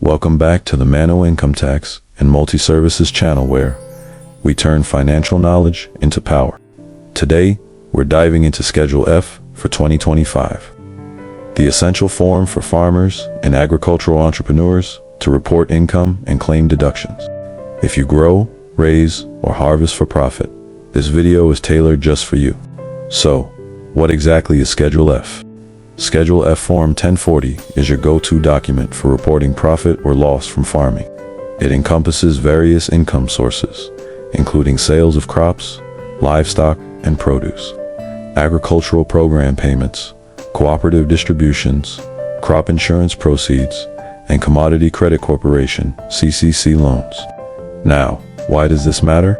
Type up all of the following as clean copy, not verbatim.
Welcome back to the Mannoe Income Tax and Multi-Services channel where we turn financial knowledge into power. Today, we're diving into Schedule F for 2025, the essential form for farmers and agricultural entrepreneurs to report income and claim deductions. If you grow, raise, or harvest for profit, this video is tailored just for you. So, what exactly is Schedule F? Schedule F Form 1040 is your go-to document for reporting profit or loss from farming. It encompasses various income sources, including sales of crops, livestock, and produce, agricultural program payments, cooperative distributions, crop insurance proceeds, and Commodity Credit Corporation (CCC) loans. Now, why does this matter?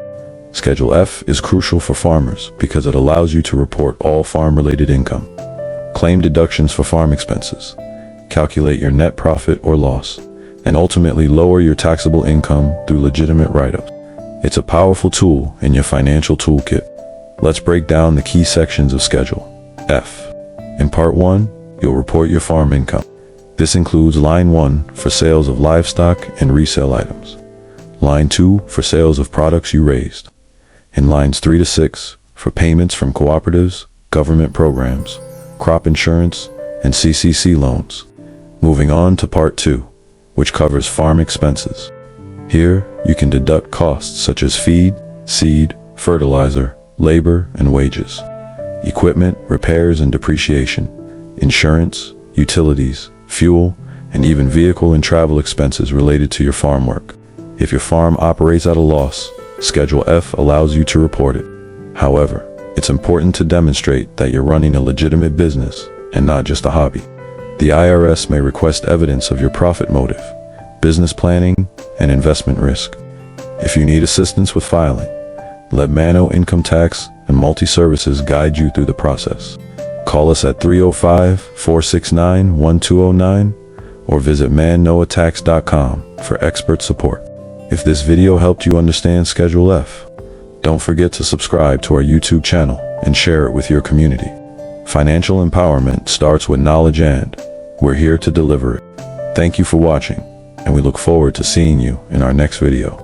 Schedule F is crucial for farmers because it allows you to report all farm-related income, claim deductions for farm expenses, calculate your net profit or loss, and ultimately lower your taxable income through legitimate write-ups. It's a powerful tool in your financial toolkit. Let's break down the key sections of Schedule F. In Part 1, you'll report your farm income. This includes Line 1 for sales of livestock and resale items, Line 2 for sales of products you raised, and Lines 3 to 6 for payments from cooperatives, government programs, crop insurance, and CCC loans. Moving on to Part 2, which covers farm expenses. Here, you can deduct costs such as feed, seed, fertilizer, labor, and wages, equipment, repairs and depreciation, insurance, utilities, fuel, and even vehicle and travel expenses related to your farm work. If your farm operates at a loss, Schedule F allows you to report it. However, it's important to demonstrate that you're running a legitimate business and not just a hobby. The IRS may request evidence of your profit motive, business planning, and investment risk. If you need assistance with filing, let Mannoe Income Tax and Multi-Services guide you through the process. Call us at 305-469-1209 or visit mannoetax.com for expert support. If this video helped you understand Schedule F, don't forget to subscribe to our YouTube channel and share it with your community. Financial empowerment starts with knowledge, and we're here to deliver it. Thank you for watching, and we look forward to seeing you in our next video.